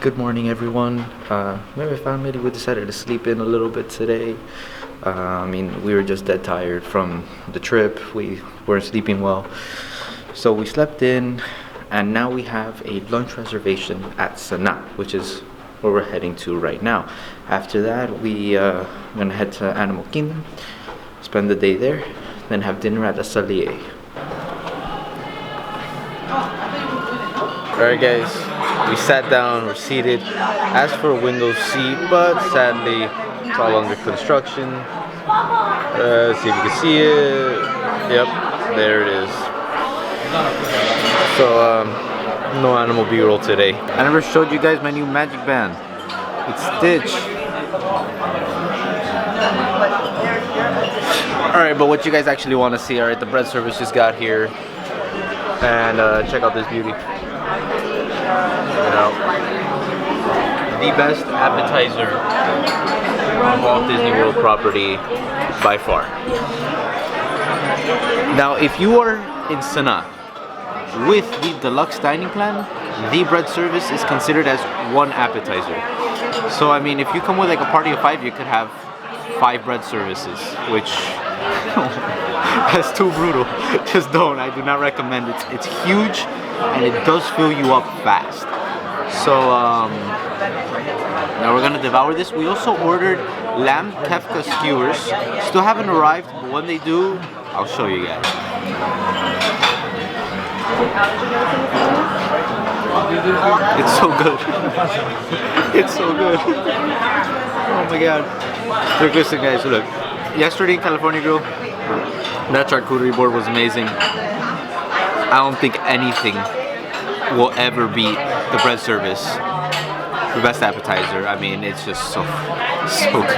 Good morning, everyone. Maybe family, we decided to sleep in a little bit today. We were just dead tired from the trip. We weren't sleeping well. So we slept in, and now we have a lunch reservation at Sanaa, which is where we're heading to right now. After that, we are gonna head to Animal Kingdom, spend the day there, then have dinner at Le Cellier. Alright guys, we sat down, we're seated, asked for a window seat, but sadly it's all under construction. See if you can see it. Yep, there it is. So no animal B-roll today. I never showed you guys my new magic band. It's Stitch. Alright, but what you guys actually want to see, alright, the bread service just got here. And check out this beauty. The best appetizer on Walt Disney World property by far. Now, if you are in Sanaa with the deluxe dining plan, the bread service is considered as one appetizer. So, I mean, if you come with like a party of 5, you could have 5 bread services, which that's too brutal. Just don't. I do not recommend it. It's huge and it does fill you up fast. So now we're gonna devour this. We also ordered lamb kefta skewers. Still haven't arrived, but when they do, I'll show you guys. It's so good. It's so good. Oh my god. Look, listen guys, look. Yesterday in California Grill, that charcuterie board was amazing. I don't think anything will ever beat the bread service. The best appetizer. I mean, it's just so good.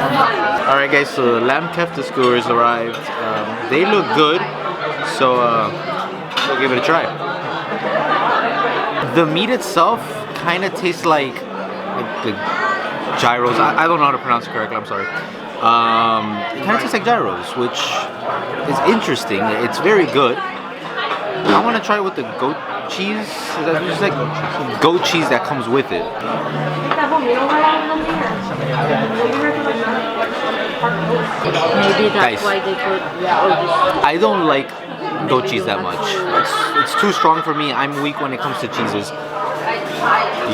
Alright guys, so the lamb kefta skewers arrived. They look good, so we'll give it a try. The meat itself kind of tastes like the gyros. I don't know how to pronounce it correctly, I'm sorry. It kind of tastes like gyros, which is interesting. It's very good. I want to try it with the goat cheese. There's like goat cheese that comes with it. Maybe that's Guys, why they put. I don't like goat cheese that much. It's too strong for me. I'm weak when it comes to cheeses.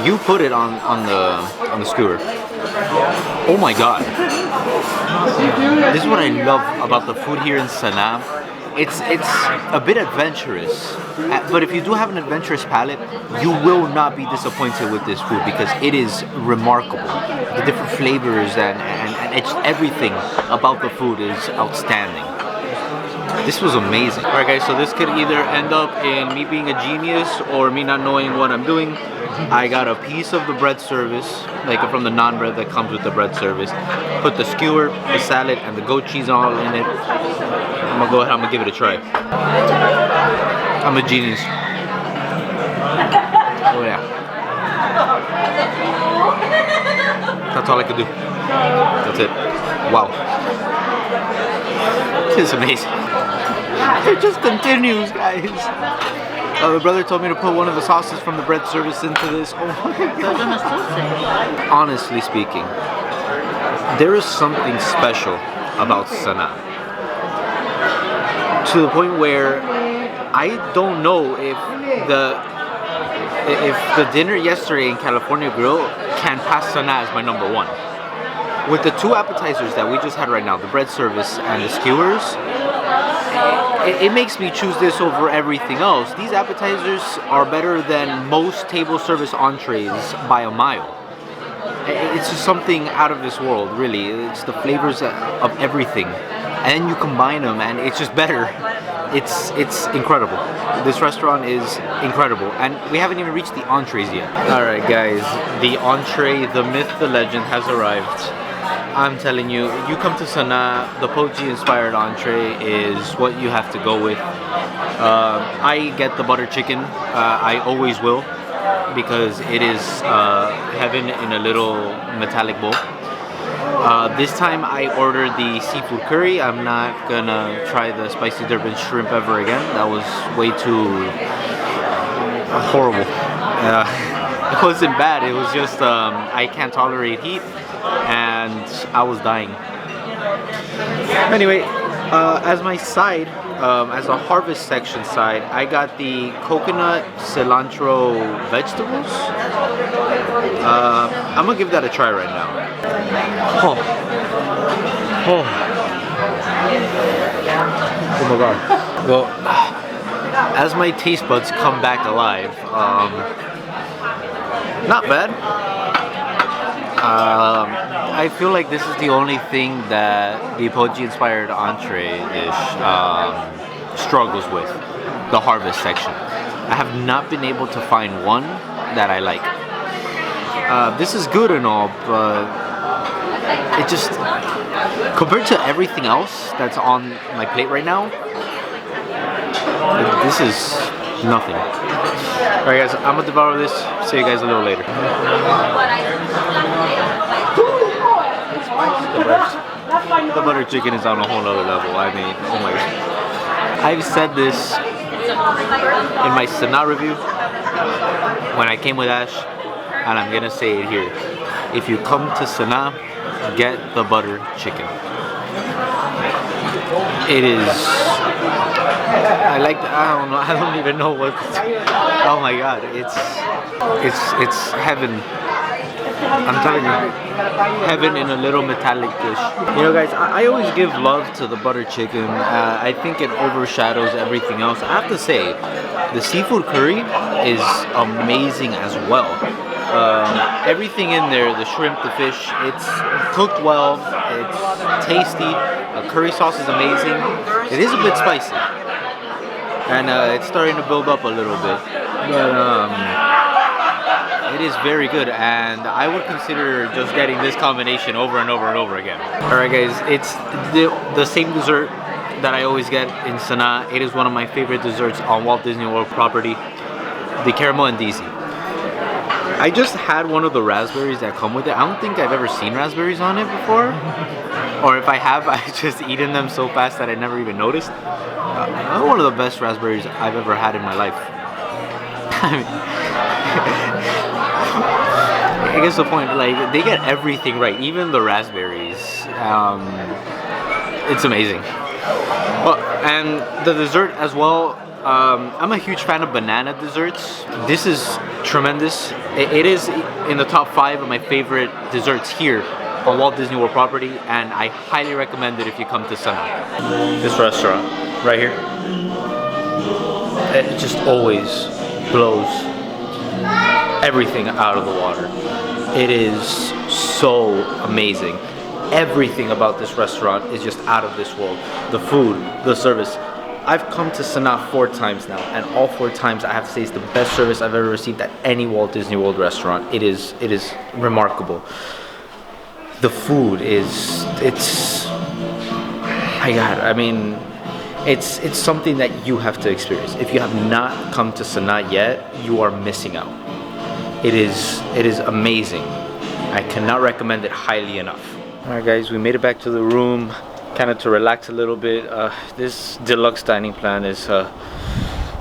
You put it on the skewer. Oh my god. This is what I love about the food here in Sanaa. It's a bit adventurous, but if you do have an adventurous palate, you will not be disappointed with this food because it is remarkable. The different flavors and it's everything about the food is outstanding. This was amazing. Alright guys, so this could either end up in me being a genius or me not knowing what I'm doing. I got a piece of the bread service, like from the naan bread that comes with the bread service. Put the skewer, the salad, and the goat cheese all in it. I'm gonna go ahead, I'm gonna give it a try. I'm a genius. Oh yeah. That's all I could do. That's it. Wow. This is amazing. It just continues, guys. The brother told me to put one of the sauces from the bread service into this. Oh my god. Honestly speaking, there is something special about Sanaa. To the point where I don't know if the dinner yesterday in California Grill can pass Sanaa as my number 1. With the 2 appetizers that we just had right now, the bread service and the skewers, it makes me choose this over everything else. These appetizers are better than most table service entrees by a mile. It's just something out of this world, really. It's the flavors of everything. And then you combine them and it's just better. It's incredible. This restaurant is incredible. And we haven't even reached the entrees yet. Alright guys, the entree, the myth, the legend has arrived. I'm telling you, you come to Sanaa, the pochi inspired entree is what you have to go with. I get the butter chicken. I always will because it is heaven in a little metallic bowl. This time I ordered the seafood curry. I'm not gonna try the spicy Durban shrimp ever again. That was way too horrible. It wasn't bad. It was just I can't tolerate heat, and I was dying. Anyway, as my side, as a harvest section side, I got the coconut cilantro vegetables. I'm gonna give that a try right now. Oh, oh, oh my god. Well, as my taste buds come back alive, not bad. I feel like this is the only thing that the Poji inspired entree dish struggles with, the harvest section. I have not been able to find one that I like. This is good and all, but it just, compared to everything else that's on my plate right now, this is nothing. Alright guys, I'm gonna devour this. See you guys a little later. The butter chicken is on a whole nother level. I mean, oh my god. I've said this in my Sanaa review when I came with Ash, and I'm gonna say it here. If you come to Sanaa, get the butter chicken. It is, I don't know, I don't even know what to, oh my god, it's heaven. I'm telling you, heaven in a little metallic dish. You know guys, I always give love to the butter chicken. I think it overshadows everything else. I have to say, the seafood curry is amazing as well. Everything in there, the shrimp, the fish, it's cooked well, it's tasty, the curry sauce is amazing. It is a bit spicy, and it's starting to build up a little bit, but it is very good, and I would consider just getting this combination over and over and over again. Alright guys, it's the same dessert that I always get in Sanaa. It is one of my favorite desserts on Walt Disney World property, the caramel andisi. I just had one of the raspberries that come with it. I don't think I've ever seen raspberries on it before. Or if I have, I've just eaten them so fast that I never even noticed. One of the best raspberries I've ever had in my life. I guess the point, like, they get everything right, even the raspberries. It's amazing. Well, and the dessert as well. I'm a huge fan of banana desserts. This is tremendous. It is in the top 5 of my favorite desserts here on Walt Disney World property, and I highly recommend it if you come to Sanaa. This restaurant right here, it just always blows everything out of the water. It is so amazing. Everything about this restaurant is just out of this world. The food, the service. I've come to Sanaa 4 times now, and all 4 times I have to say it's the best service I've ever received at any Walt Disney World restaurant. It is remarkable. The food is, my god, I mean, it's something that you have to experience. If you have not come to Sanaa yet, you are missing out. It is amazing. I cannot recommend it highly enough. Alright guys, we made it back to the room, kind of to relax a little bit. This deluxe dining plan is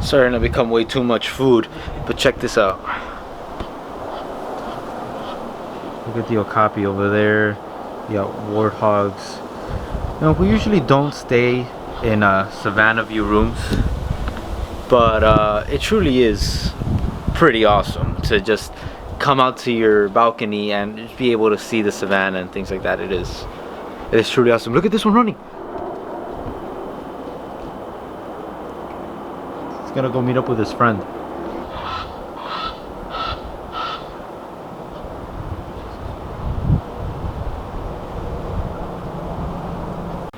starting to become way too much food, but check this out. Look at the okapi over there. You got warthogs. Now, we usually don't stay in Savannah View rooms, but it truly is pretty awesome to just come out to your balcony and just be able to see the savannah and things like that. It is truly awesome. Look at this one running. He's gonna go meet up with his friend.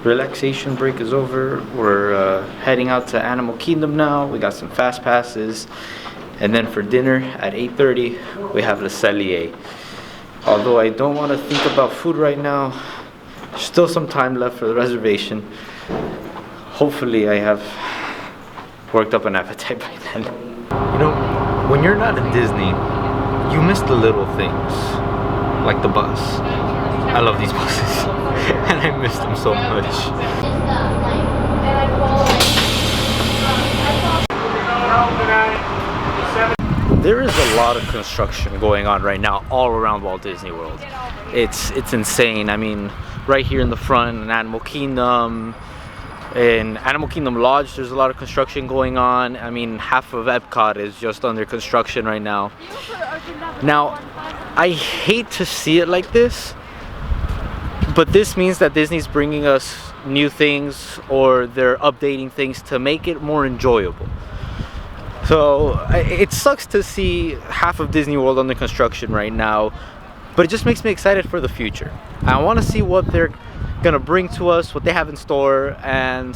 Relaxation break is over. We're heading out to Animal Kingdom now. We got some fast passes. And then for dinner at 8:30, we have Le Cellier. Although I don't want to think about food right now, there's still some time left for the reservation. Hopefully I have worked up an appetite by then. You know, when you're not at Disney, you miss the little things, like the bus. I love these buses, and I miss them so much. There is a lot of construction going on right now all around Walt Disney World. It's insane. I mean, right here in the front in Animal Kingdom Lodge, there's a lot of construction going on. I mean, half of Epcot is just under construction right now. Now, I hate to see it like this, but this means that Disney's bringing us new things, or they're updating things to make it more enjoyable. So it sucks to see half of Disney World under construction right now, but it just makes me excited for the future. I want to see what they're gonna bring to us, what they have in store, and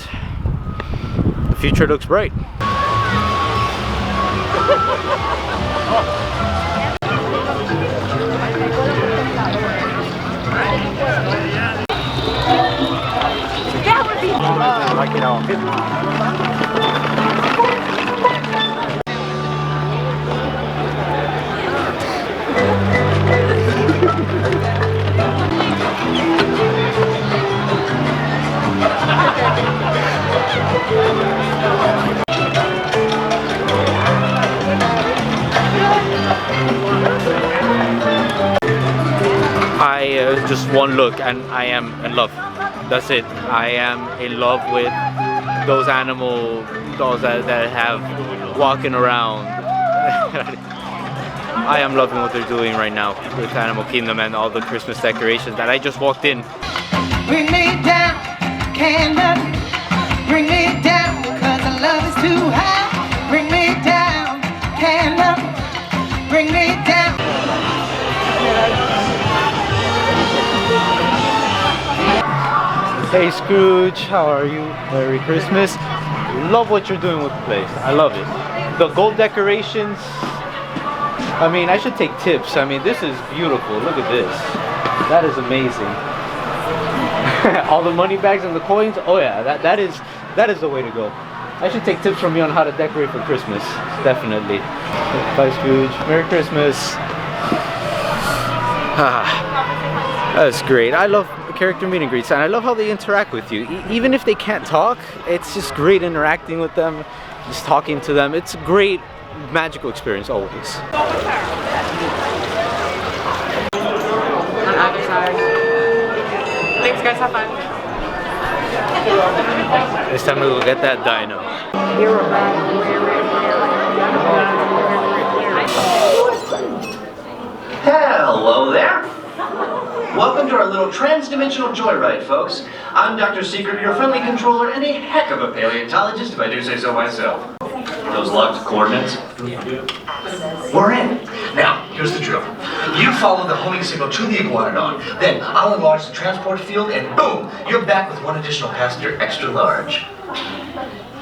the future looks bright. Just one look and I am in love. That's it. I am in love with those animal dolls that have walking around. I am loving what they're doing right now with Animal Kingdom and all the Christmas decorations that I just walked in. Bring me down, can't nothing bring me down, cause the love is too high. Bring me down, can't nothing bring me down. Hey Scrooge, how are you? Merry Christmas. Love what you're doing with the place. I love it. The gold decorations, I mean, I should take tips. I mean, this is beautiful. Look at this. That is amazing. All the money bags and the coins. Oh yeah, that is the way to go. I should take tips from you on how to decorate for Christmas. Definitely. Bye Scrooge. Merry Christmas. That's great. I love character meet and greets, and I love how they interact with you. Even if they can't talk, it's just great interacting with them, just talking to them. It's a great magical experience always. Thanks guys, have fun. It's time to go get that dino. Hello there. Welcome to our little trans-dimensional joyride, folks. I'm Dr. Secret, your friendly controller, and a heck of a paleontologist, if I do say so myself. Those locked coordinates? We're in. Now, here's the drill. You follow the homing signal to the Iguanodon, then I'll enlarge the transport field, and boom, you're back with one additional passenger extra large.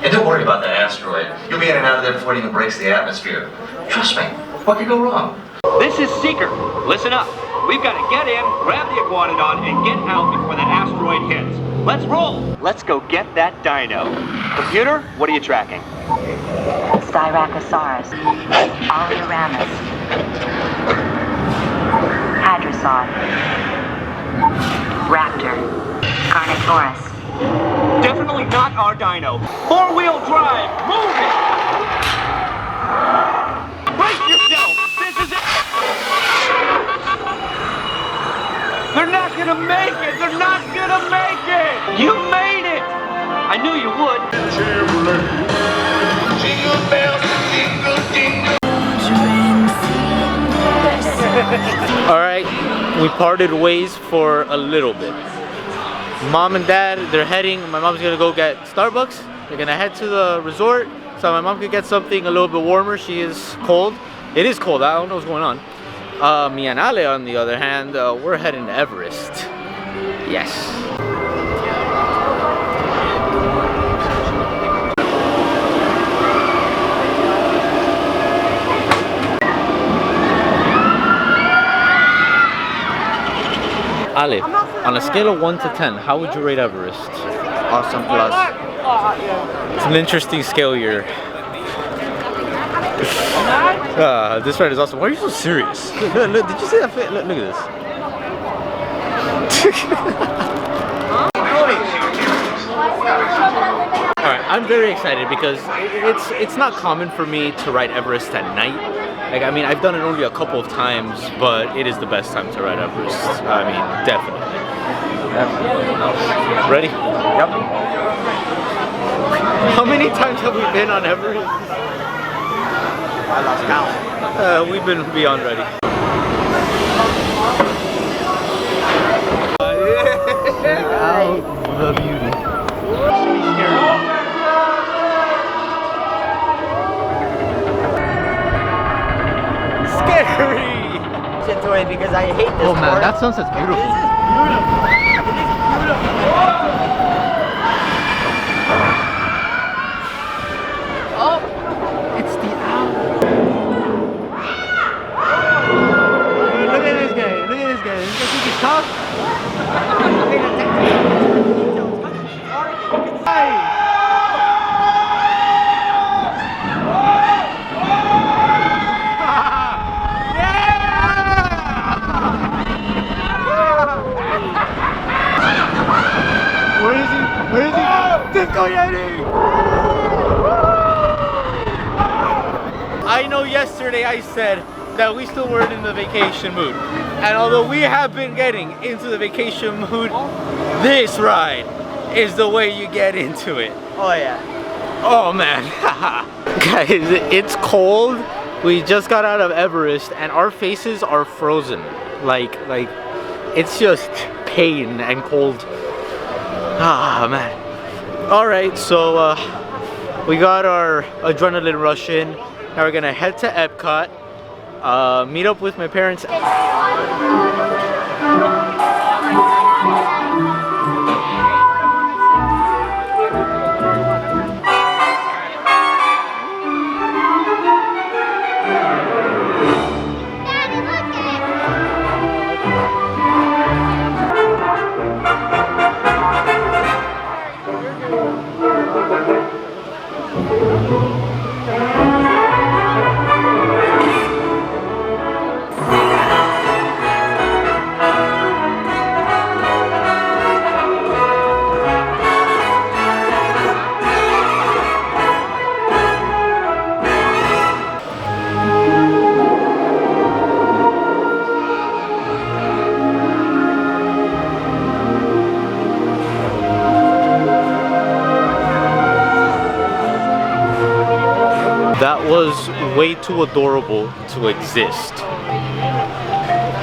And don't worry about that asteroid. You'll be in and out of there before it even breaks the atmosphere. Trust me, what could go wrong? This is Seeker. Listen up. We've got to get in, grab the Iguanodon, and get out before that asteroid hits. Let's roll. Let's go get that dino. Computer, what are you tracking? Styracosaurus, Oleoramus, Hadrosaur, Raptor, Carnotaurus. Definitely not our dino. Four-wheel drive. Move it. Brace yourself. This is it. They're not gonna make it! They're not gonna make it! You made it! I knew you would. Jingle bells, jingle, jingle. Alright, we parted ways for a little bit. Mom and Dad, they're heading. My mom's gonna go get Starbucks. They're gonna head to the resort so my mom can get something a little bit warmer. She is cold. It is cold. I don't know what's going on. Me and Ale, on the other hand, we're heading to Everest. Yes. Ale, on a scale of 1 to 10, how would you rate Everest? Awesome plus. It's an interesting scale here. This ride is awesome. Why are you so serious? Look, did you see that fit? Look at this. Alright, I'm very excited because it's not common for me to ride Everest at night. Like, I mean, I've done it only a couple of times, but it is the best time to ride Everest. I mean, definitely. Ready? Yep. How many times have we been on Everest? I lost count. We've been beyond ready. Check out the beauty. Scary! Into it because I hate this. Oh man, part. that sunset's beautiful. This is beautiful. It is beautiful. Oh, it's the owl. Look at this guy. Look at this guy. This guy think he's tough. Where is he? Where is he? Disco Yeti! I know yesterday I said that we still weren't in the vacation mood. And although we have been getting into the vacation mood, this ride is the way you get into it. Oh yeah. Oh man. Guys, it's cold. We just got out of Everest and our faces are frozen. Like it's just pain and cold. Ah man. Alright, so we got our adrenaline rush in. Now we're gonna head to Epcot, meet up with my parents. That was way too adorable to exist.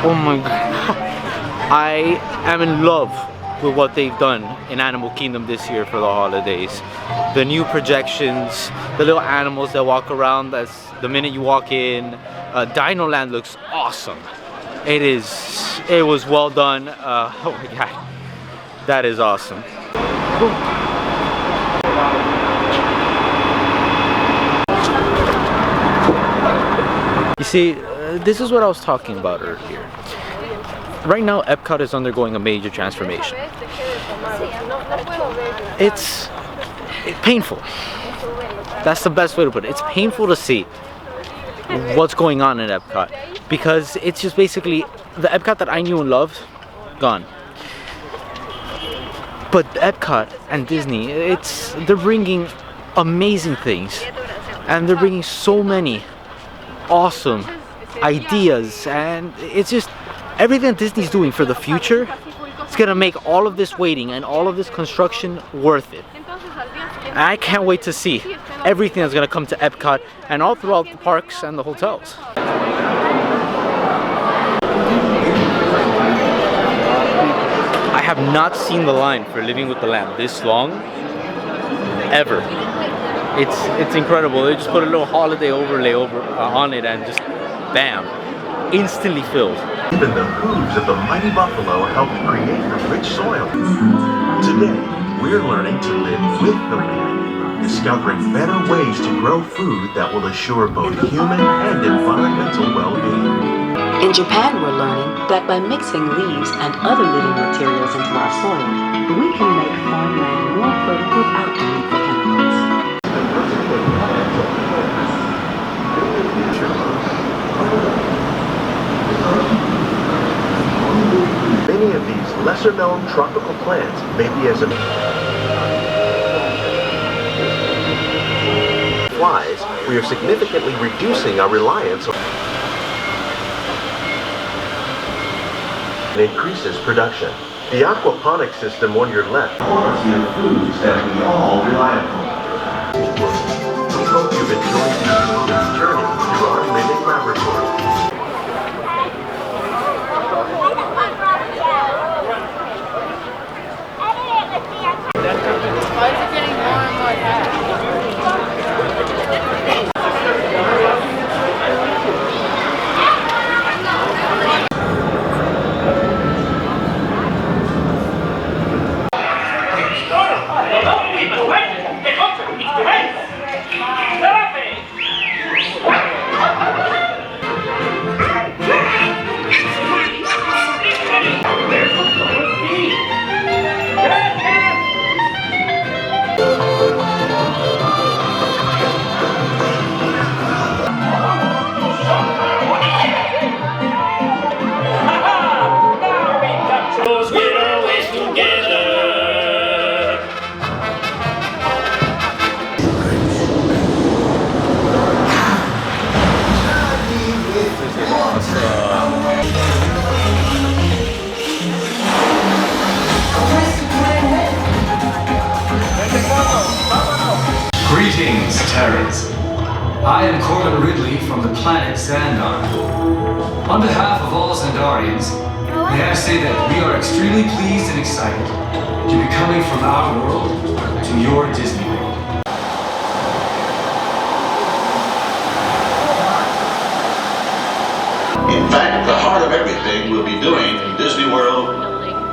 Oh my god. I am in love with what they've done in Animal Kingdom this year for the holidays. The new projections, the little animals that walk around that's the minute you walk in. Dino Land looks awesome. It was well done. Oh my god. That is awesome. You see, this is what I was talking about earlier. Right now, Epcot is undergoing a major transformation. It's painful. That's the best way to put it. It's painful to see what's going on in Epcot because it's just basically the Epcot that I knew and loved, gone. But Epcot and Disney, they're bringing amazing things, and they're bringing so many awesome ideas, and it's just everything Disney's doing for the future. It's gonna make all of this waiting and all of this construction worth it. I can't wait to see everything that's gonna come to Epcot and all throughout the parks and the hotels. I have not seen the line for Living with the Lamb this long ever. It's incredible. They just put a little holiday overlay on it and just bam, instantly filled. Even the hooves of the mighty buffalo helped create the rich soil. Today, we're learning to live with the land, discovering better ways to grow food that will assure both human and environmental well-being. In Japan, we're learning that by mixing leaves and other living materials into our soil, we can make farmland more fertile without the need for chemicals. Many of these lesser-known tropical plants may be as flies, we are significantly reducing our reliance on and increases production. The aquaponic system on your left, quality of foods that we all rely upon. We hope you've enjoyed this journey through our living laboratory. Why is it getting more and more fast? Greetings, Terrans. I am Corbin Ridley from the planet Xandar. On behalf of all Xandarians, may I say that we are extremely pleased and excited to be coming from our world to your Disney World. In fact, the heart of everything we'll be doing in Disney World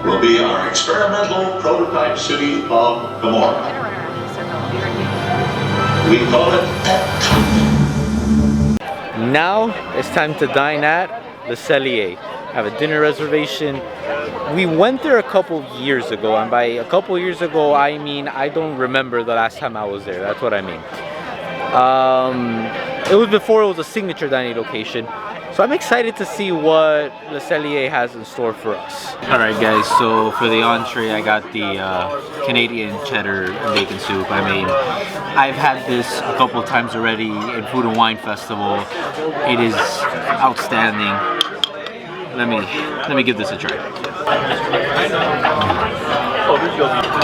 will be our experimental prototype city of Gamora. We call it Epcot. Now it's time to dine at Le Cellier. Have a dinner reservation. We went there a couple years ago, and by a couple years ago I mean I don't remember the last time I was there. That's what I mean. It was before it was a signature dining location. So I'm excited to see what Le Cellier has in store for us. Alright guys, so for the entree I got the Canadian cheddar and bacon soup. I mean, I've had this a couple of times already in Food and Wine Festival. It is outstanding. Let me give this a try.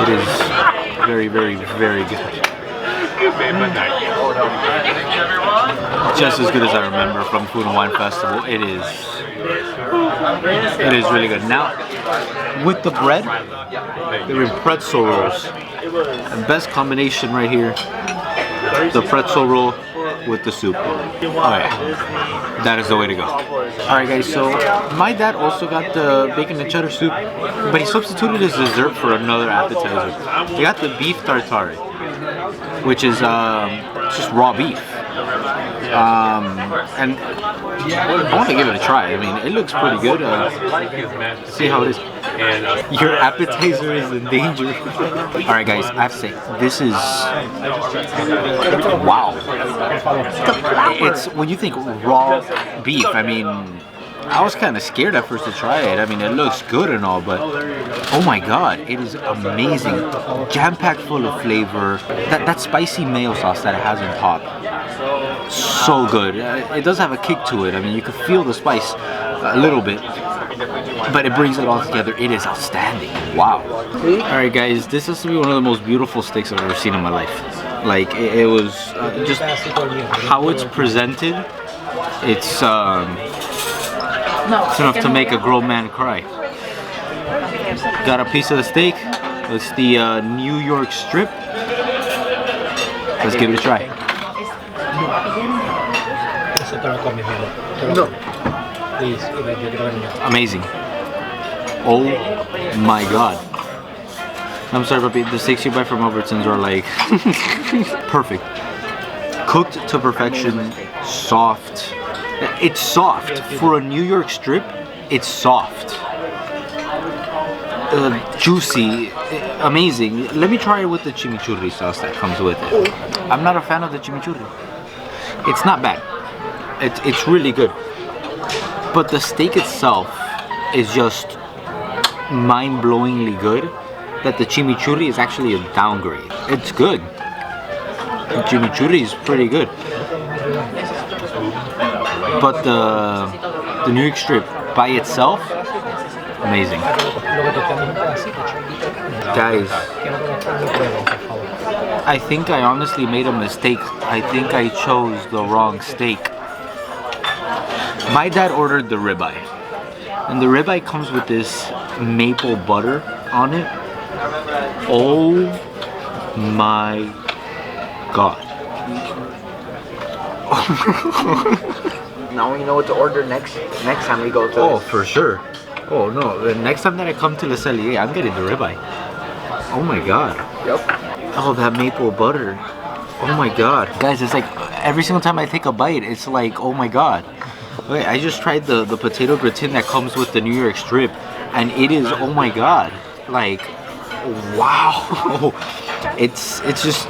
It is very, very, very good. Just as good as I remember from Food and Wine Festival. It is really good. Now, with the bread, they're in pretzel rolls. The best combination right here, the pretzel roll with the soup. Oh yeah, that is the way to go. Alright guys, so my dad also got the bacon and cheddar soup, but he substituted his dessert for another appetizer. He got the beef tartare, which is just raw beef. And I want to give it a try. I mean, it looks pretty good. See how it is. Your appetizer is in danger. Alright guys, I have to say, this is wow. It's when you think raw beef, I mean, I was kind of scared at first to try it. I mean, it looks good and all, but oh my god, it is amazing. Jam-packed full of flavor. That spicy mayo sauce that it has on top, so good. It does have a kick to it. I mean, you can feel the spice a little bit, but it brings it all together. It is outstanding. Wow. Alright guys, this has to be one of the most beautiful steaks I've ever seen in my life. Like, it was just how it's presented. It's enough to make a grown man cry. Got a piece of the steak. It's the New York strip. Let's give it a try. Amazing. Oh my god. I'm sorry, but the steaks you buy from Albertsons are like perfect. Cooked to perfection, soft. It's soft. For a New York strip, it's soft. Juicy, amazing. Let me try it with the chimichurri sauce that comes with it. I'm not a fan of the chimichurri. It's not bad. It's really good. But the steak itself is just mind-blowingly good that the chimichurri is actually a downgrade. It's good. chimichurri is pretty good. But the New York strip by itself, amazing. Guys, I think I honestly made a mistake. I think I chose the wrong steak. My dad ordered the ribeye, and the ribeye comes with this maple butter on it. Oh my god. Now we know what to order next time we go to. Oh, for sure. Oh no, the next time that I come to Le Cellier, I'm getting the ribeye. Oh my god. Yep. Oh, that maple butter. Oh my god. Guys, it's like every single time I take a bite, it's like, oh my god. Wait, I just tried the potato gratin that comes with the New York strip, and it is, oh my god. Like, wow. It's just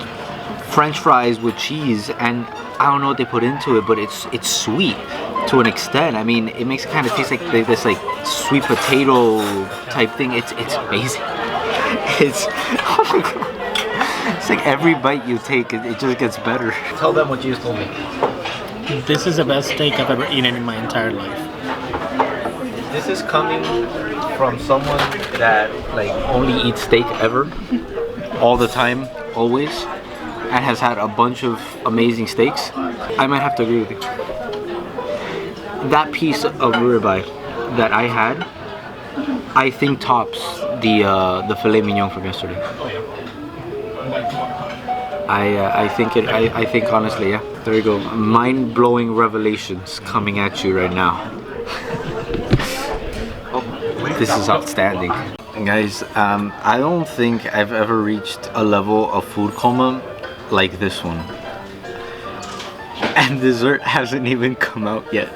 French fries with cheese, and I don't know what they put into it, but it's sweet to an extent. I mean, it makes it kind of taste like this like sweet potato type thing. It's amazing. It's, oh my god. It's like every bite you take, it just gets better. Tell them what you just told me. This is the best steak I've ever eaten in my entire life. This is coming from someone that like only eats steak ever, all the time, always, and has had a bunch of amazing steaks. I might have to agree with you. That piece of ribeye that I had, I think tops the filet mignon from yesterday. I think honestly, yeah. There you go. Mind-blowing revelations coming at you right now. This is outstanding. Guys, I don't think I've ever reached a level of food coma like this one. And dessert hasn't even come out yet.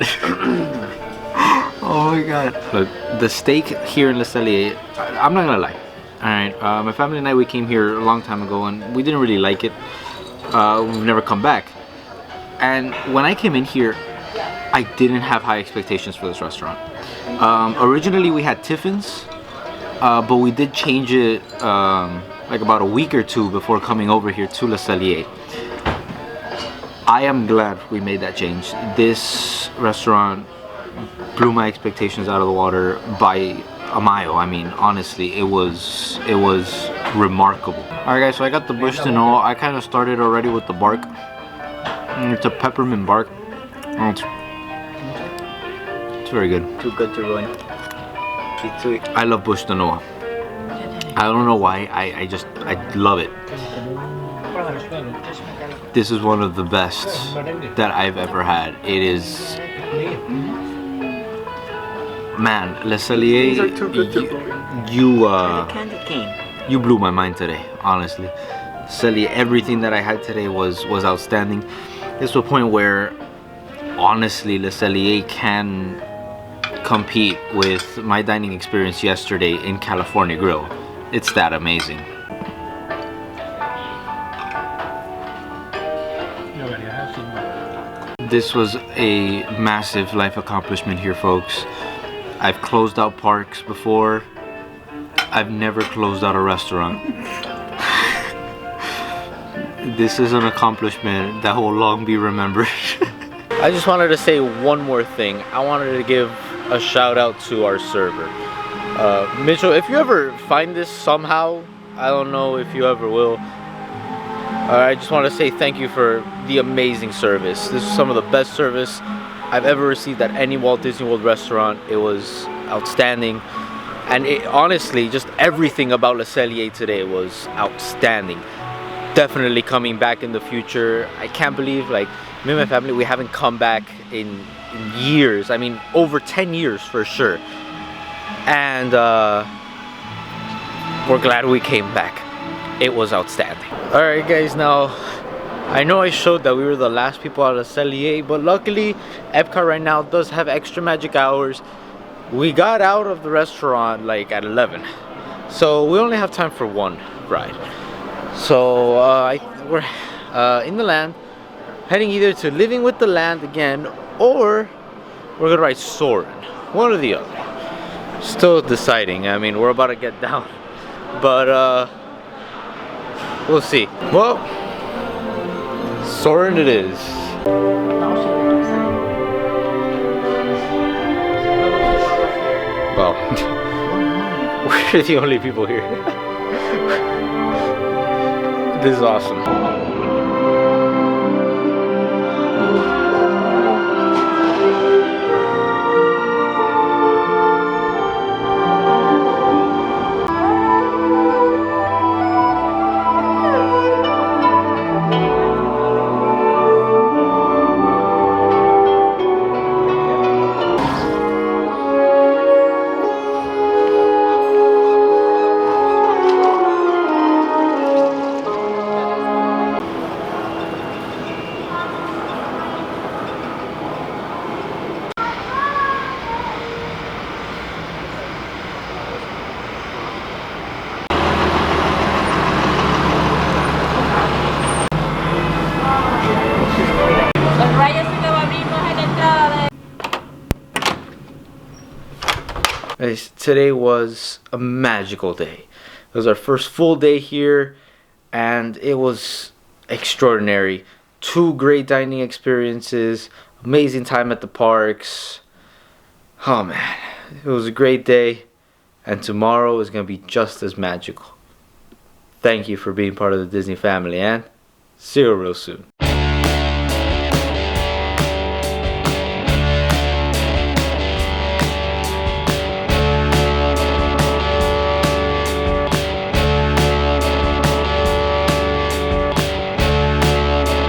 Oh my god. Look, the steak here in Le Cellier, I'm not gonna lie. Alright, my family and I, we came here a long time ago and we didn't really like it. We've never come back. And when I came in here, I didn't have high expectations for this restaurant. Originally we had Tiffin's, but we did change it like about a week or two before coming over here to Le Cellier. I am glad we made that change. This restaurant blew my expectations out of the water by a mile. I mean, honestly, it was remarkable. Alright guys, so I got the bush to know. I kind of started already with the bark. It's a peppermint bark. Oh, it's very good. Too good to ruin. I love bush de noix. I don't know why. I love it. This is one of the best that I've ever had. It is, man, Le Cellier, you blew my mind today, honestly. Cellier, everything that I had today was outstanding. It's to a point where, honestly, Le Cellier can compete with my dining experience yesterday in California Grill. It's that amazing. This was a massive life accomplishment here, folks. I've closed out parks before. I've never closed out a restaurant. This is an accomplishment that will long be remembered. I just wanted to say one more thing. I wanted to give a shout out to our server. Mitchell, if you ever find this somehow, I don't know if you ever will. I just want to say thank you for the amazing service. This is some of the best service I've ever received at any Walt Disney World restaurant. It was outstanding. And honestly, just everything about Le Cellier today was outstanding. Definitely coming back in the future. I can't believe, like, me and my family, we haven't come back in years. I mean, over 10 years for sure. And we're glad we came back. It was outstanding. Alright guys, now I know I showed that we were the last people out of Cellier, but luckily Epcot right now does have extra magic hours. We got out of the restaurant like at 11, so we only have time for one ride. So we're in the land, heading either to Living with the Land again, or we're gonna ride Soarin', one or the other. Still deciding. I mean, we're about to get down, but we'll see. Well, Soarin' it is. Well, we're the only people here. This is awesome. Today was a magical day. It was our first full day here, and it was extraordinary. 2 great dining experiences, amazing time at the parks. Oh man, it was a great day, and tomorrow is going to be just as magical. Thank you for being part of the Disney family, and see you real soon.